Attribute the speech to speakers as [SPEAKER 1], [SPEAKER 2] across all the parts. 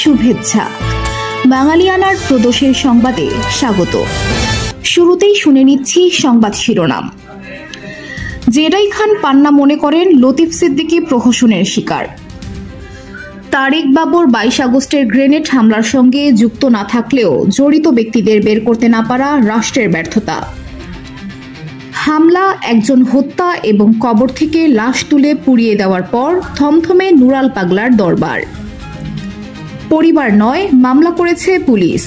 [SPEAKER 1] শুভেচ্ছা। বাঙালিয়ানার প্রদোষের সংবাদে স্বাগত। শুরুতেই শুনে নিচ্ছি সংবাদ শিরোনাম। জেডাই খান পান্না মনে করেন লতিফ সিদ্দিকী প্রহসনের শিকার। তারেক বাবর 22 আগস্টের গ্রেনেড হামলার সঙ্গে যুক্ত না থাকলেও জড়িত ব্যক্তিদের বের করতে না পারা রাষ্ট্রের ব্যর্থতা। হামলা, একজন হত্যা এবং কবর থেকে লাশ তুলে পুড়িয়ে দেওয়ার পর থমথমে নুরাল পাগলার দরবার। পরিবার নয়, মামলা করেছে পুলিশ।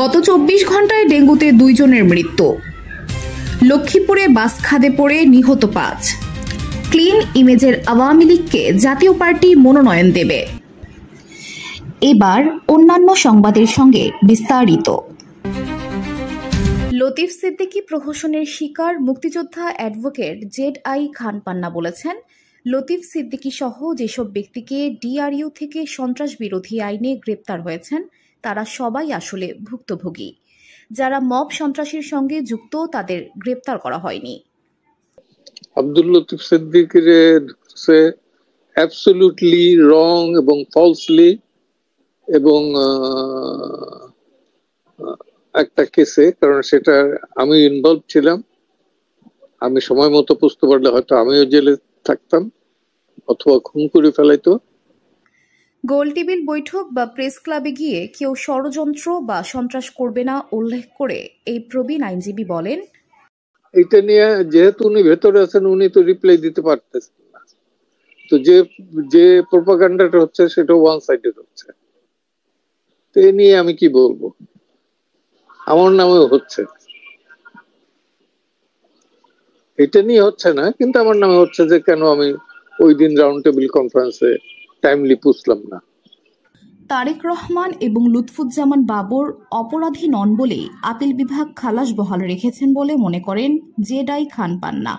[SPEAKER 1] গত 24 ঘন্টায় ডেঙ্গুতে 2 জনের মৃত্যু। লক্ষ্মীপুরে বাস খাদে পড়ে নিহত 5। ক্লিন ইমেজের আওয়ামী লীগকে জাতীয় পার্টি মনোনয়ন দেবে। এবার অন্যান্য সংবাদের সঙ্গে বিস্তারিত। লতিফ সিদ্দিকী প্রহসনের শিকার মুক্তিযোদ্ধা অ্যাডভোকেট জেডআই খান পান্না বলেছেন, লতিফ সিদ্দিকী সহ যেসব ব্যক্তিকে ডিআরইউ থেকে সন্ত্রাস বিরোধী আইনে গ্রেপ্তার হয়েছেন তারা সবাই আসলে ভুক্তভোগী। যারা মব সন্ত্রাসীর সঙ্গে যুক্ত তাদের গ্রেপ্তার করা হয়নি।
[SPEAKER 2] আব্দুল লতিফ সিদ্দিকীর অ্যাবসলিউটলি রং এবং ফলসলি এবং একটা কেসে, কারণ সেটা আমি ইনভলভ ছিলাম। আমি সময় মতো বুঝতে পারলে হয়তো আমিও জেলে থাকতাম অথবা খুন করে ফেলাইতো।
[SPEAKER 1] গোলটেবিল বৈঠক বা প্রেস ক্লাবে গিয়ে কেউ ষড়যন্ত্র বা সন্ত্রাস করবে না উল্লেখ করে এই প্রবীণ আইনজীবী বলেন,
[SPEAKER 2] এটা নিয়ে যেহেতু উনি ভেতরে আছেন উনি তো রিপ্লাই দিতে পারতেছেন না। তো যে প্রোপাগান্ডাটা হচ্ছে সেটা ওয়ান সাইডেড হচ্ছে। তো এ নিয়ে আমি কি বলবো? আমার নামেও হচ্ছে, এটা নিয়ে হচ্ছে না, কিন্তু আমার নামে হচ্ছে যে কেন আমি ওই দিন রাউন্ড টেবিল কনফারেন্সে টাইমলি পুষলাম না।
[SPEAKER 1] তারেক রহমান এবং লুৎফুজ্জামান বাবর অপরাধী নন বলেই আপিল বিভাগ খালাস বহাল রেখেছেন বলে মনে করেন জেডাই খান পান্না।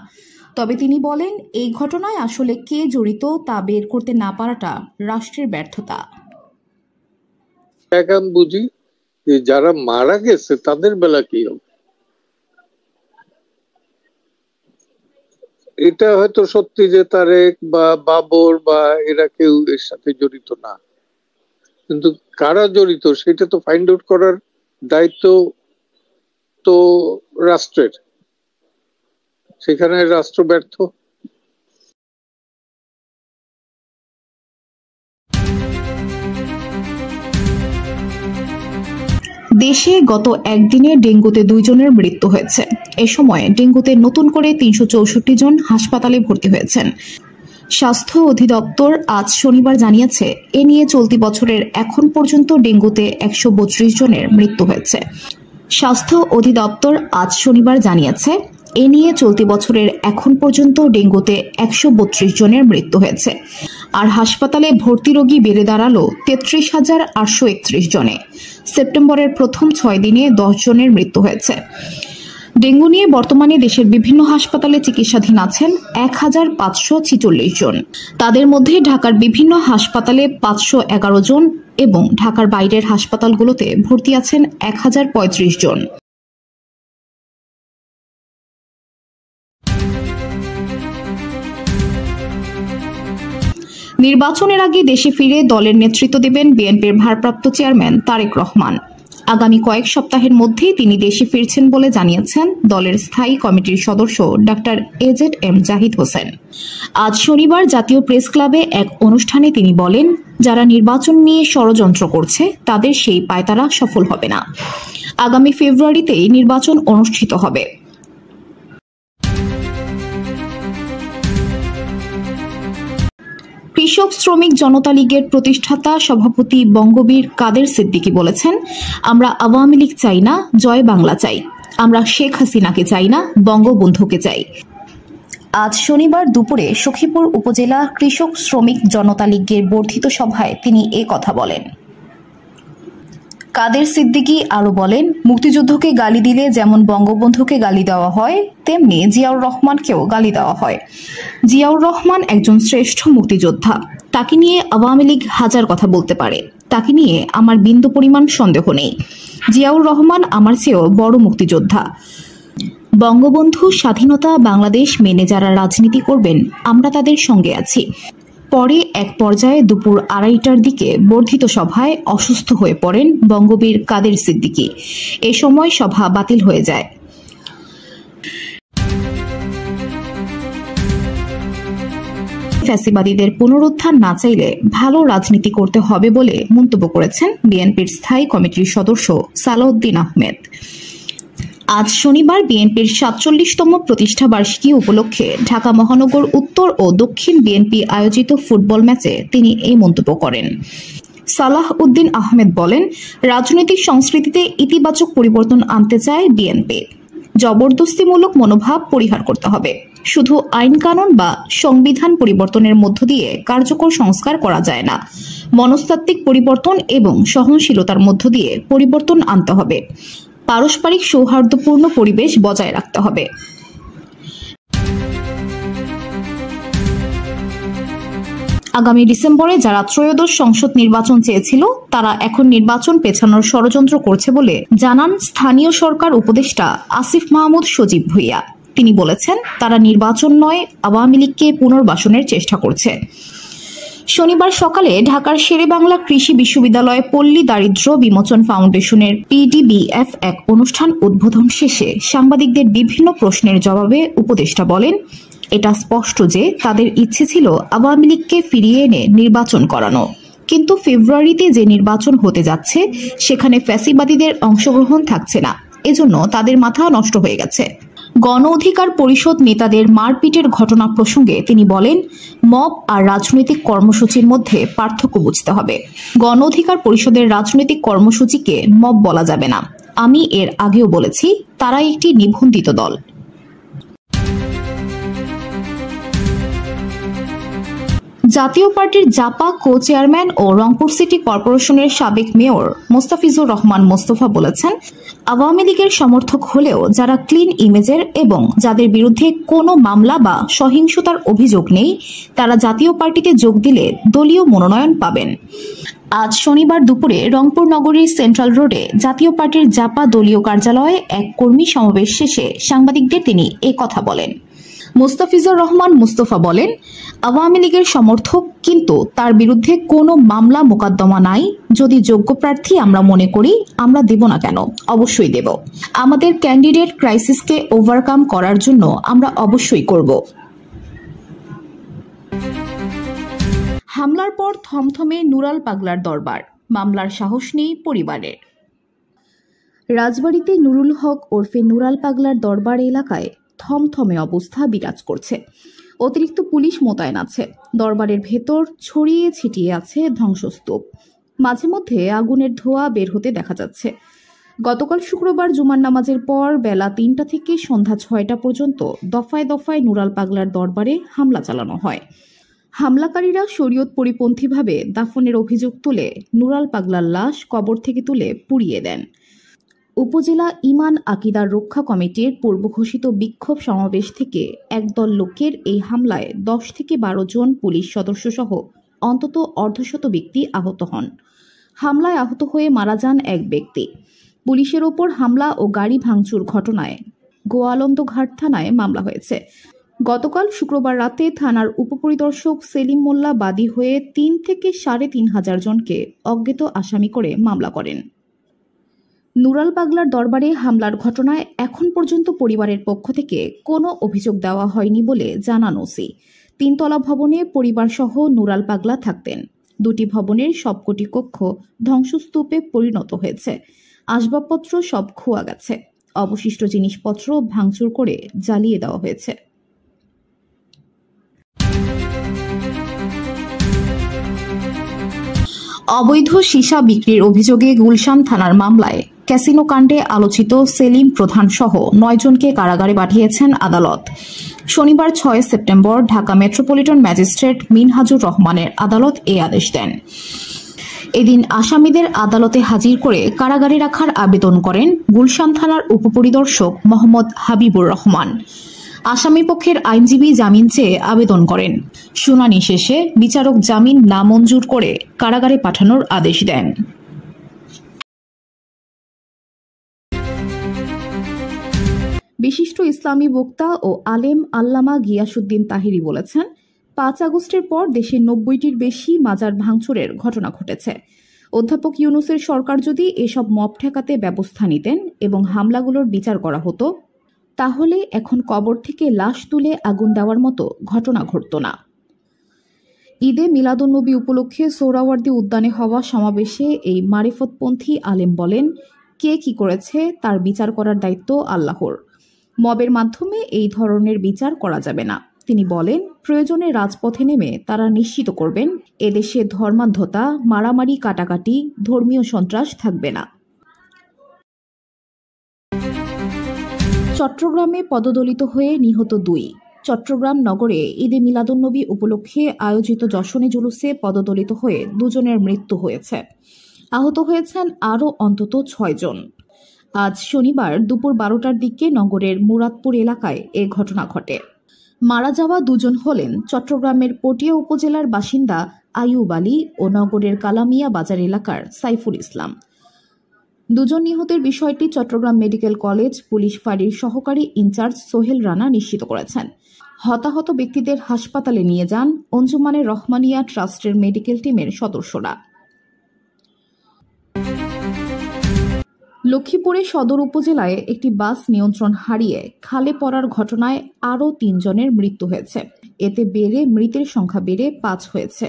[SPEAKER 1] তবে তিনি বলেন, এই ঘটনায় আসলে কে জড়িত তা বের করতে না পারাটা রাষ্ট্রের ব্যর্থতা।
[SPEAKER 2] এখন বুঝি যে যারা মারা গেছে তাদের বেলা কি হবে। এটা হয়তো সত্যি যে তারেক বা বাবর বা এরা কেউ এর সাথে জড়িত না, কিন্তু কারা জড়িত সেটা তো ফাইন্ড আউট করার দায়িত্ব তো রাষ্ট্রের। সেখানে রাষ্ট্র ব্যর্থ।
[SPEAKER 1] দেশে গত একদিনে ডেঙ্গুতে 2 জনের মৃত্যু হয়েছে। এ সময় ডেঙ্গুতে নতুন করে 364 জন হাসপাতালে ভর্তি হয়েছেন। স্বাস্থ্য অধিদপ্তর আজ শনিবার জানিয়েছে, এ নিয়ে চলতি বছরের এখন পর্যন্ত ডেঙ্গুতে 132 জনের মৃত্যু হয়েছে। স্বাস্থ্য অধিদপ্তর আজ শনিবার জানিয়েছে, এ নিয়ে চলতি বছরের এখন পর্যন্ত ডেঙ্গুতে 132 জনের মৃত্যু হয়েছে। আর হাসপাতালে ভর্তি রোগী বেড়ে দাঁড়ালো 33,831 জনে। সেপ্টেম্বরের প্রথম 6 দিনে 10 জনের মৃত্যু হয়েছে। ডেঙ্গু নিয়ে বর্তমানে দেশের বিভিন্ন হাসপাতালে চিকিৎসাধীন আছেন 1,546 জন। তাদের মধ্যে ঢাকার বিভিন্ন হাসপাতালে 511 জন এবং ঢাকার বাইরের হাসপাতালগুলোতে ভর্তি আছেন 1035 জন। নির্বাচনের আগে দেশে ফিরে দলের নেতৃত্ব দেবেন বিএনপির ভারপ্রাপ্ত চেয়ারম্যান তারেক রহমান। আগামী কয়েক সপ্তাহের মধ্যেই তিনি দেশে ফিরছেন বলে জানিয়েছেন দলের স্থায়ী কমিটির সদস্য ডাক্তার এজেড-এম জাহিদ হোসেন। আজ শনিবার জাতীয় প্রেস ক্লাবে এক অনুষ্ঠানে তিনি বলেন, যারা নির্বাচন নিয়ে ষড়যন্ত্র করছে তাদের সেই পায়তারা সফল হবে না। আগামী ফেব্রুয়ারিতেই নির্বাচন অনুষ্ঠিত হবে। কৃষক শ্রমিক জনতা লীগের প্রতিষ্ঠাতা সভাপতি বঙ্গবীর কাদের সিদ্দিকী বলেছেন, আমরা আওয়ামী লীগ চাই না, জয় বাংলা চাই। আমরা শেখ হাসিনাকে চাই না, বঙ্গবন্ধুকে চাই। আজ শনিবার দুপুরে সখীপুর উপজেলা কৃষক শ্রমিক জনতা লীগের বর্ধিত সভায় তিনি এ কথা বলেন। কাদের সিদ্দিকী আরো বলেন, মুক্তিযুদ্ধকে গালি দিলে যেমন বঙ্গবন্ধুকে গালি দেওয়া হয় তেমনি জিয়াউর রহমানকেও গালি দেওয়া হয়। জিয়াউর রহমান একজন শ্রেষ্ঠ মুক্তিযোদ্ধা। তাকে নিয়ে আওয়ামী লীগ হাজার কথা বলতে পারে, তাকে নিয়ে আমার বিন্দু পরিমাণ সন্দেহ নেই। জিয়াউর রহমান আমার চেয়েও বড় মুক্তিযোদ্ধা। বঙ্গবন্ধু স্বাধীনতা বাংলাদেশ মেনে যারা রাজনীতি করবেন আমরা তাদের সঙ্গে আছি। পরে এক পর্যায়ে দুপুর 2:30টার দিকে বর্ধিত সভায় অসুস্থ হয়ে পড়েন বঙ্গবীর কাদের সিদ্দিকী। এ সময় সভা বাতিল হয়ে যায়। ফ্যাসিবাদীদের পুনরুত্থান না চাইলে ভালো রাজনীতি করতে হবে বলে মন্তব্য করেছেন বিএনপির স্থায়ী কমিটির সদস্য সালাউদ্দিন আহমেদ। আজ শনিবার বিএনপির ৪৭তম প্রতিষ্ঠা বার্ষিকী উপলক্ষে ঢাকা মহানগর উত্তর ও দক্ষিণ বিএনপি আয়োজিত ফুটবল ম্যাচে তিনি এই মন্তব্য করেন। সালাহ উদ্দিন আহমেদ বলেন, রাজনৈতিক সংস্কৃতিতে ইতিবাচক পরিবর্তন আনতে চায় বিএনপি। জবরদস্তিমূলক মনোভাব পরিহার করতে হবে। শুধু আইন কানুন বা সংবিধান পরিবর্তনের মধ্য দিয়ে কার্যকর সংস্কার করা যায় না। মনস্তাত্ত্বিক পরিবর্তন এবং সহনশীলতার মধ্য দিয়ে পরিবর্তন আনতে হবে। পারস্পরিক সৌহার্দ্যপূর্ণ পরিবেশ বজায় রাখতে হবে। আগামী ডিসেম্বরে যারা ত্রয়োদশ সংসদ নির্বাচন চেয়েছিল তারা এখন নির্বাচন পেছানোর ষড়যন্ত্র করছে বলে জানান স্থানীয় সরকার উপদেষ্টা আসিফ মাহমুদ সজীব ভুঁইয়া। তিনি বলেছেন, তারা নির্বাচন নয়, আওয়ামী লীগকে পুনর্বাসনের চেষ্টা করছে। শনিবার সকালে ঢাকার শেরেবাংলা কৃষি বিশ্ববিদ্যালয়ে পল্লী দারিদ্র্য বিমোচন ফাউন্ডেশনের PDBF এক অনুষ্ঠান উদ্বোধন শেষে সাংবাদিকদের বিভিন্ন প্রশ্নের জবাবে উপদেষ্টা বলেন, এটা স্পষ্ট যে তাদের ইচ্ছে ছিল আওয়ামী লীগকে ফিরিয়ে এনে নির্বাচন করানো, কিন্তু ফেব্রুয়ারিতে যে নির্বাচন হতে যাচ্ছে সেখানে ফ্যাসিবাদীদের অংশগ্রহণ থাকছে না, এজন্য তাদের মাথা নষ্ট হয়ে গেছে। গণ অধিকার পরিষদ নেতাদের মারপিটের ঘটনা প্রসঙ্গে তিনি বলেন, মব আর রাজনৈতিক কর্মসূচির মধ্যে পার্থক্য বুঝতে হবে। গণ অধিকার পরিষদের রাজনৈতিক কর্মসূচিকে মব বলা যাবে না। আমি এর আগেও বলেছি, তারা একটি নিবন্ধিত দল। জাতীয় পার্টির জাপা কো-চেয়ারম্যান ও রংপুর সিটি কর্পোরেশনের সাবেক মেয়র মোস্তাফিজুর রহমান মোস্তফা বলেছেন, আওয়ামী লীগের সমর্থক হলেও যারা ক্লিন ইমেজের এবং যাদের বিরুদ্ধে কোনো মামলা বা সহিংসতার অভিযোগ নেই তারা জাতীয় পার্টিতে যোগ দিলে দলীয় মনোনয়ন পাবেন। আজ শনিবার দুপুরে রংপুর নগরীর সেন্ট্রাল রোডে জাতীয় পার্টির জাপা দলীয় কার্যালয়ে এক কর্মী সমাবেশ শেষে সাংবাদিকদের তিনি কথা বলেন। মোস্তাফিজুর রহমান মোস্তফা বলেন, আওয়ামী লীগের সমর্থক, কিন্তু তার বিরুদ্ধে কোনো মামলা মোকদ্দমা নাই। যদি যোগ্য প্রার্থী আমরা মনে করি, আমরা দেব না কেন? অবশ্যই দেব। আমাদের ক্যান্ডিডেট ক্রাইসিসকে ওভারকাম করার জন্য আমরা অবশ্যই করব। হামলার পর থমথমে নুরাল পাগলার দরবার, মামলার সাহস নেই পরিবারের। রাজবাড়ীতে নুরুল হক ওরফে নুরাল পাগলার দরবার এলাকায় থমথমে অবস্থা বিরাজ করছে। অতিরিক্ত পুলিশ মোতায়েন আছে। দরবারের ভেতর ছড়িয়ে ছিটিয়ে আছে ধ্বংসস্তূপ। মাঝে মধ্যে আগুনের ধোঁয়া বের হতে দেখা যাচ্ছে। গতকাল শুক্রবার জুমার নামাজের পর বেলা 3টা থেকে সন্ধ্যা 6টা পর্যন্ত দফায় দফায় নুরাল পাগলার দরবারে হামলা চালানো হয়। হামলাকারীরা শরীয়ত পরিপন্থীভাবে দাফনের অভিযোগ তুলে নুরাল পাগলার লাশ কবর থেকে তুলে পুড়িয়ে দেন। উপজেলা ইমান আকিদার রক্ষা কমিটির পূর্ব ঘোষিত বিক্ষোভ সমাবেশ থেকে একদল লোকের এই হামলায় 10 থেকে 12 জন পুলিশ সদস্য সহ অন্তত অর্ধশত ব্যক্তি আহত হন। হামলায় আহত হয়ে মারা যান এক ব্যক্তি। পুলিশের ওপর হামলা ও গাড়ি ভাঙচুর ঘটনায় গোয়ালন্দঘাট থানায় মামলা হয়েছে। গতকাল শুক্রবার রাতে থানার উপপরিদর্শক সেলিম মোল্লা বাদী হয়ে 3 থেকে 3,500 জনকে অজ্ঞাত আসামি করে মামলা করেন। নুরাল পাগলার দরবারে হামলার ঘটনায় এখন পর্যন্ত পরিবারের পক্ষ থেকে কোনো অভিযোগ দেওয়া হয়নি বলে জানান ওসি। 3 তলা ভবনে পরিবারসহ নুরাল পাগলা থাকতেন। 2টি ভবনের সবকটি কক্ষ ধ্বংসস্তূপে পরিণত হয়েছে। আসবাবপত্র সব খোয়া গেছে। অবশিষ্ট জিনিসপত্র ভাঙচুর করে জ্বালিয়ে দেওয়া হয়েছে। অবৈধ সীসা বিক্রির অভিযোগে গুলশান থানার মামলায় ক্যাসিনো কাণ্ডে আলোচিত সেলিম প্রধান সহ 9 জনকে কারাগারে পাঠিয়েছেন আদালত। শনিবার 6 September Dhaka metropolitan magistrate Minhajur রহমানের আদালত এই আদেশ দেন। এদিন আসামিদের আদালতে হাজির করে কারাগারে রাখার আবেদন করেন গুলশান থানার উপপরিদর্শক মোহাম্মদ হাবিবুর রহমান। আসামিপক্ষের আইনজীবী জামিন চেয়ে আবেদন করেন। শুনানি শেষে বিচারক জামিন নামঞ্জুর করে কারাগারে পাঠানোর আদেশ দেন। বিশিষ্ট ইসলামী বক্তা ও আলেম আল্লামা গিয়াসউদ্দিন তাহিরি বলেছেন, 5 আগস্টের পর দেশে 90টির বেশি মাজার ভাঙচুরের ঘটনা ঘটেছে। অধ্যাপক ইউনূসের সরকার যদি এসব মব ঠেকাতে ব্যবস্থা নিতেন এবং হামলাগুলোর বিচার করা হতো, তাহলে এখন কবর থেকে লাশ তুলে আগুন দেওয়ার মতো ঘটনা ঘটত না। ঈদে মিলাদুন্নবী উপলক্ষে সোহরাওয়ার্দী উদ্যানে হওয়া সমাবেশে এই মারিফতপন্থী আলেম বলেন, কে কি করেছে তার বিচার করার দায়িত্ব আল্লাহর। মবের মাধ্যমে এই ধরনের বিচার করা যাবে না। তিনি বলেন, প্রয়োজনে রাজপথে নেমে তারা নিশ্চিত করবেন এদেশে ধর্মান্ধতা, মারামারি, কাটাকাটি, ধর্মীয় সন্ত্রাস থাকবে না। চট্টগ্রামে পদদলিত হয়ে নিহত 2। চট্টগ্রাম নগরে ঈদে মিলাদুন্নবী উপলক্ষে আয়োজিত যশনে জুলুসে পদদলিত হয়ে 2 জনের মৃত্যু হয়েছে। আহত হয়েছেন আরও অন্তত 6 জন। আজ শনিবার দুপুর 12টার দিকে নগরের মুরাদপুর এলাকায় এ ঘটনা ঘটে। মারা যাওয়া 2 জন হলেন চট্টগ্রামের পটিয়া উপজেলার বাসিন্দা আইয়ুব আলী ও নগরের কালামিয়া বাজার এলাকার সাইফুল ইসলাম। 2 জন নিহতের বিষয়টি চট্টগ্রাম মেডিকেল কলেজ পুলিশ ফাঁড়ির সহকারী ইনচার্জ সোহেল রানা নিশ্চিত করেছেন। হতাহত ব্যক্তিদের হাসপাতালে নিয়ে যান অঞ্জুমানে রহমানিয়া ট্রাস্টের মেডিকেল টিমের সদস্যরা। লক্ষ্মীপুরে সদর উপজেলায় একটি বাস নিয়ন্ত্রণ হারিয়ে খালে পড়ার ঘটনায় আরও 3 জনের মৃত্যু হয়েছে। এতে মৃতের সংখ্যা বেড়ে 5 হয়েছে।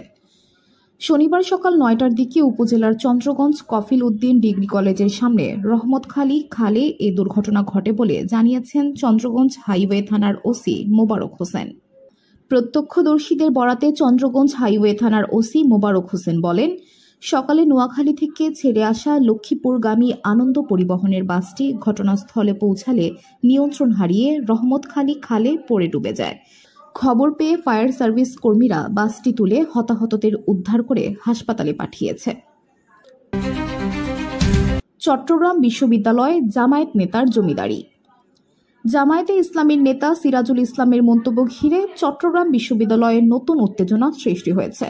[SPEAKER 1] শনিবার সকাল 9টার দিকে উপজেলার চন্দ্রগঞ্জ কফিল উদ্দিন ডিগ্রি কলেজের সামনে রহমতখালী খালে এ দুর্ঘটনা ঘটে বলে জানিয়েছেন চন্দ্রগঞ্জ হাইওয়ে থানার ওসি মোবারক হোসেন। প্রত্যক্ষদর্শীদের বরাতে চন্দ্রগঞ্জ হাইওয়ে থানার ওসি মোবারক হোসেন বলেন, সকালে নোয়াখালী থেকে ছেড়ে আসা লক্ষ্মীপুরগামী আনন্দ পরিবহনের বাসটি ঘটনাস্থলে পৌঁছালে নিয়ন্ত্রণ হারিয়ে রহমতখালী খালে পড়ে ডুবে যায়। খবর পেয়ে ফায়ার সার্ভিস কর্মীরা বাসটি তুলে হতাহতদের উদ্ধার করে হাসপাতালে পাঠিয়েছে। চট্টগ্রাম বিশ্ববিদ্যালয় জামায়াত নেতার জমিদারি। জামায়াতে ইসলামীর নেতা সিরাজুল ইসলামের মন্তব্য ঘিরে চট্টগ্রাম বিশ্ববিদ্যালয়ে নতুন উত্তেজনা সৃষ্টি হয়েছে।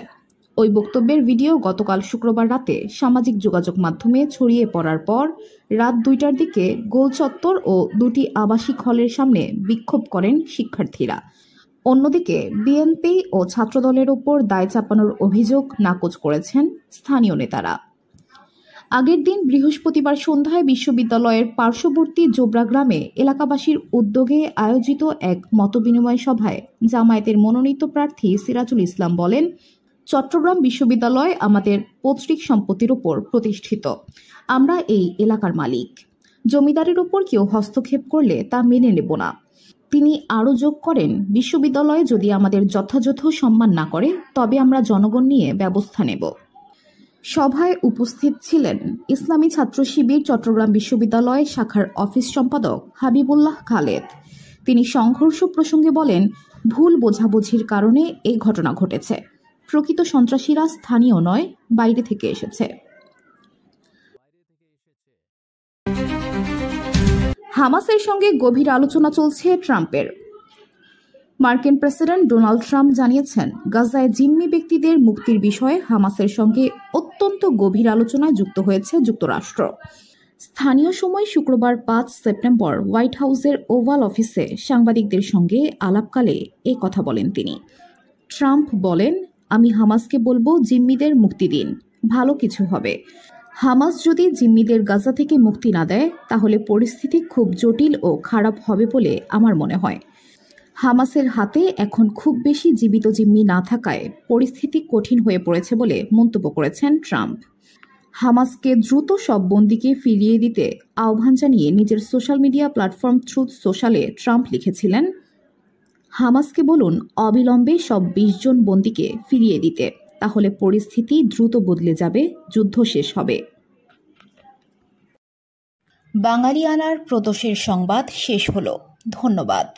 [SPEAKER 1] ওই বক্তব্যের ভিডিও গতকাল শুক্রবার রাতে সামাজিক যোগাযোগ মাধ্যমে ছড়িয়ে পড়ার পর রাত 2টার দিকে গোল চত্বর ও 2টি আবাসিক হলের সামনে বিক্ষোভ করেন শিক্ষার্থীরা। অন্যদিকে বিএনপি ও ছাত্রদলের ওপর দায় চাপানোর অভিযোগ নাকচ করেছেন স্থানীয় নেতারা। আগের দিন বৃহস্পতিবার সন্ধ্যায় বিশ্ববিদ্যালয়ের পার্শ্ববর্তী জোবরা গ্রামে এলাকাবাসীর উদ্যোগে আয়োজিত এক মতবিনিময় সভায় জামায়াতের মনোনীত প্রার্থী সিরাজুল ইসলাম বলেন, চট্টগ্রাম বিশ্ববিদ্যালয় আমাদের পৈতৃক সম্পত্তির উপর প্রতিষ্ঠিত। আমরা এই এলাকার মালিক। জমিদারের উপর কেউ হস্তক্ষেপ করলে তা মেনে নেব না। তিনি আরও যোগ করেন, বিশ্ববিদ্যালয়ে যদি আমাদের যথাযথ সম্মান না করে তবে আমরা জনগণ নিয়ে ব্যবস্থা নেব। সভায় উপস্থিত ছিলেন ইসলামী ছাত্র শিবির চট্টগ্রাম বিশ্ববিদ্যালয় শাখার অফিস সম্পাদক হাবিবুল্লাহ খালেদ। তিনি সংঘর্ষ প্রসঙ্গে বলেন, ভুল বোঝাবুঝির কারণে এই ঘটনা ঘটেছে। প্রকৃত সন্ত্রাসীরা স্থানীয় নয়, বাইরে থেকে এসেছে। হামাসের সঙ্গে গভীর আলোচনা চলছে ট্রাম্পের। মার্কিন প্রেসিডেন্ট ডোনাল্ড ট্রাম্প জানিয়েছেন, গাজায় জিম্মি ব্যক্তিদের মুক্তির বিষয়ে হামাসের সঙ্গে অত্যন্ত গভীর আলোচনায় যুক্ত হয়েছে যুক্তরাষ্ট্র। স্থানীয় সময় শুক্রবার 5 সেপ্টেম্বর হোয়াইট হাউসের ওভাল অফিসে সাংবাদিকদের সঙ্গে আলাপকালে এ কথা বলেন তিনি। ট্রাম্প বলেন, আমি হামাসকে বলবো জিম্মিদের মুক্তি দিন, ভালো কিছু হবে। হামাস যদি জিম্মিদের গাজা থেকে মুক্তি না দেয় তাহলে পরিস্থিতি খুব জটিল ও খারাপ হবে বলে আমার মনে হয়। হামাসের হাতে এখন খুব বেশি জীবিত জিম্মি না থাকায় পরিস্থিতি কঠিন হয়ে পড়েছে বলে মন্তব্য করেছেন ট্রাম্প। হামাসকে দ্রুত সব বন্দীকে ফিরিয়ে দিতে আহ্বান জানিয়ে নিজের সোশ্যাল মিডিয়া প্ল্যাটফর্ম ট্রুথ সোশ্যালে ট্রাম্প লিখেছিলেন, হামাসকে বলুন অবিলম্বে সব 20 জন বন্দীকে ফিরিয়ে দিতে, তাহলে পরিস্থিতি দ্রুত বদলে যাবে, যুদ্ধ শেষ হবে। বাঙালিয়ানার প্রদোষের সংবাদ শেষ হলো। ধন্যবাদ।